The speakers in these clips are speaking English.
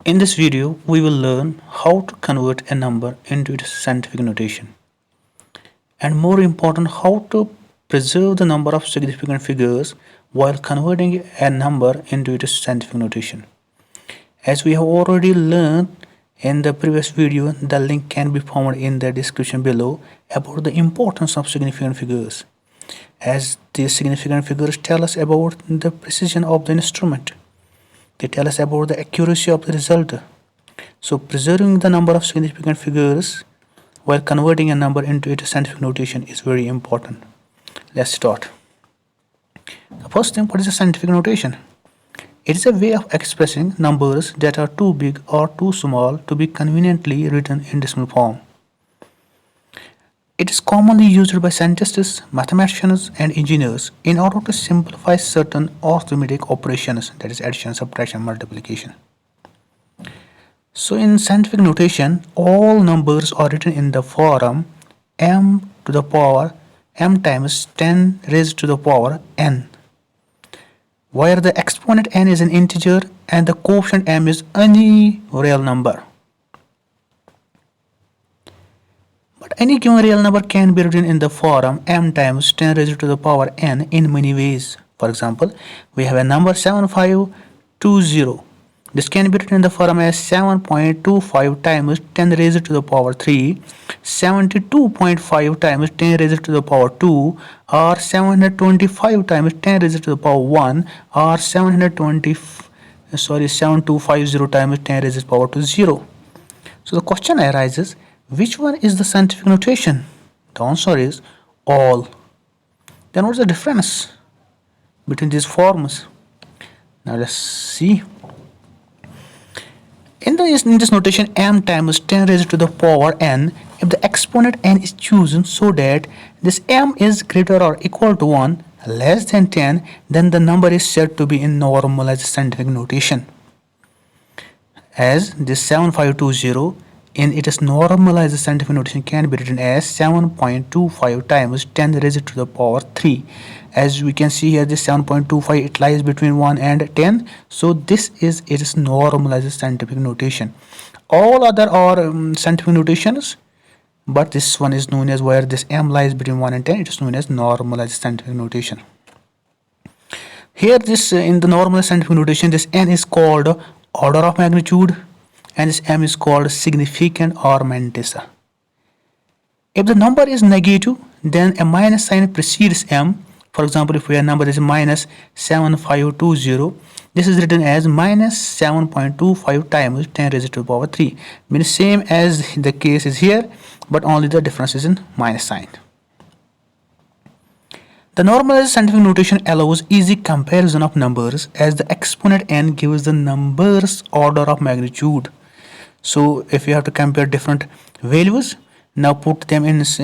In this video, we will learn how to convert a number into its scientific notation, and more important, how to preserve the number of significant figures while converting a number into its scientific notation. As we have already learned in the previous video, the link can be found in the description below about the importance of significant figures, as these significant figures tell us about the precision of the instrument. They tell us about the accuracy of the result. So preserving the number of significant figures while converting a number into its scientific notation is very important. Let's start. The first thing, what is a scientific notation? It is a way of expressing numbers that are too big or too small to be conveniently written in decimal form. It is commonly used by scientists, mathematicians, and engineers in order to simplify certain arithmetic operations, that is addition, subtraction, multiplication. So in scientific notation, all numbers are written in the form m to the power m times 10 raised to the power n, where the exponent n is an integer and the quotient m is any real number. But any given real number can be written in the form m times 10 raised to the power n in many ways. For example, we have a number 7520. This can be written in the form as 7.25 times 10 raised to the power 3, 72.5 times 10 raised to the power 2, or 725 times 10 raised to the power 1, or 7250 times 10 raised to the power 0. So the question arises, which one is the scientific notation? The answer is all. Then what's the difference between these forms? Now let's see. In this notation, m times 10 raised to the power n, if the exponent n is chosen so that this m is greater or equal to 1, less than 10, then the number is said to be in normalized scientific notation. As this 7520 in its normalized scientific notation can be written as 7.25 times 10 raised to the power 3. As we can see here, this 7.25, it lies between 1 and 10. So this is its normalized scientific notation. All other are scientific notations, but this one is known as, where this m lies between 1 and 10, it is known as normalized scientific notation. Here this in the normalized scientific notation, this n is called order of magnitude and this m is called significant or mantissa. If the number is negative, then a minus sign precedes m. For example, if our number is minus 7520, this is written as minus 7.25 times 10 raised to the power 3. Means same as the case is here, but only the difference is in minus sign. The normalized scientific notation allows easy comparison of numbers, as the exponent n gives the number's order of magnitude. So if you have to compare different values, now put them in this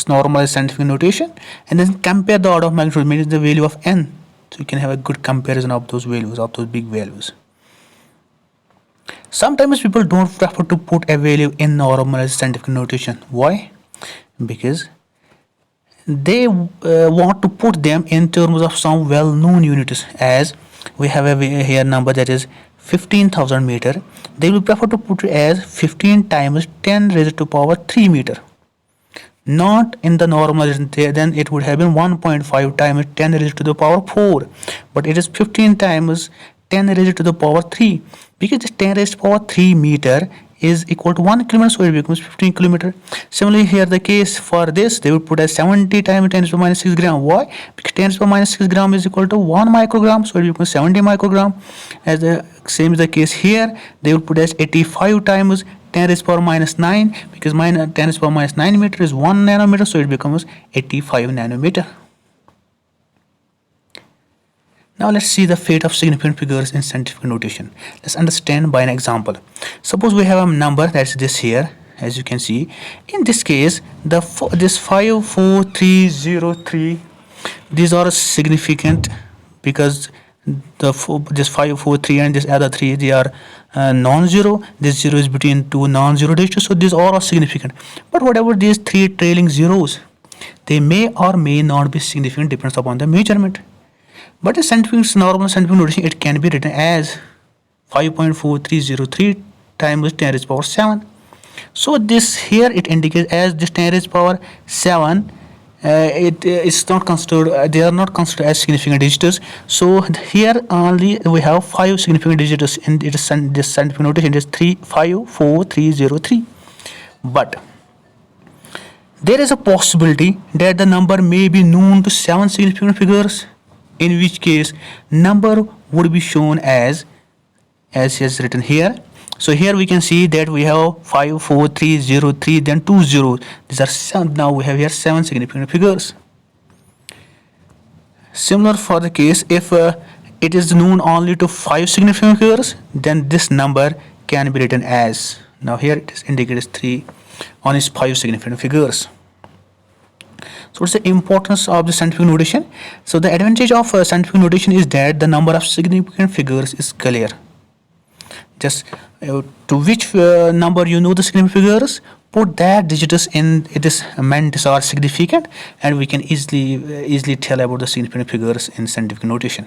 normalized scientific notation and then compare the order of magnitude, means the value of n. So you can have a good comparison of those values, of those big values. Sometimes people don't prefer to put a value in normalized scientific notation. Why? Because they want to put them in terms of some well-known units. As we have a here number that is 15,000 meter, they will prefer to put it as 15 times 10 raised to power 3 meter. Not in the normalization, then it would have been 1.5 times 10 raised to the power 4, but it is 15 times 10 raised to the power 3, because this 10 raised to power 3 meter is equal to 1 kilometer, so it becomes 15 kilometer. Similarly, here the case for this, they will put as 70 times 10 to the minus 6 gram. Why? Because 10 to the minus 6 gram is equal to 1 microgram, so it becomes 70 microgram. As the same is the case here, they will put as 85 times 10 raised to the power minus 9, because 10 raised to the power minus 9 meter is 1 nanometer, so it becomes 85 nanometer. Now let's see the fate of significant figures in scientific notation. Let's understand by an example. Suppose we have a number that's this here, as you can see. In this case, this 54303, these are significant because this 543 and this other 3, they are non-zero. This 0 is between two non-zero digits, so these all are significant. But whatever these 3 trailing zeros, they may or may not be significant, depends upon the measurement. But the normal scientific notation, it can be written as 5.4303 times 10 raised to the power 7. So this here it indicates as this 10 raised to the power 7. It is not considered. They are not considered as significant digits. So here only we have 5 significant digits in this scientific notation. It is 354303. But there is a possibility that the number may be known to 7 significant figures, in which case number would be shown as is written here. So here we can see that we have 54303, then 2 zeros. These are some. Now we have here 7 significant figures. Similar for the case if it is known only to 5 significant figures, then this number can be written as, now here it is indicated as 3 on its 5 significant figures. So what's the importance of the scientific notation? So the advantage of scientific notation is that the number of significant figures is clear. Just to which number you know the significant figures, put that digits in it is meant these are significant, and we can easily tell about the significant figures in scientific notation.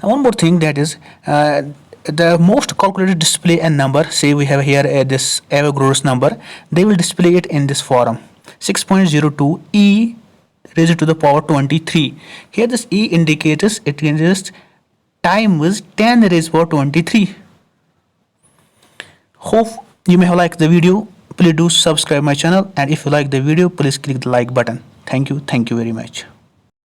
Now one more thing, that is the most calculated display a number. Say we have here this Avogadro's number, they will display it in this form: 6.02 e raised to the power 23. Here this e indicates it is time was 10 raised to the power 23. Hope you may have liked the video. Please do subscribe my channel, and if you like the video, please click the like button. Thank you very much.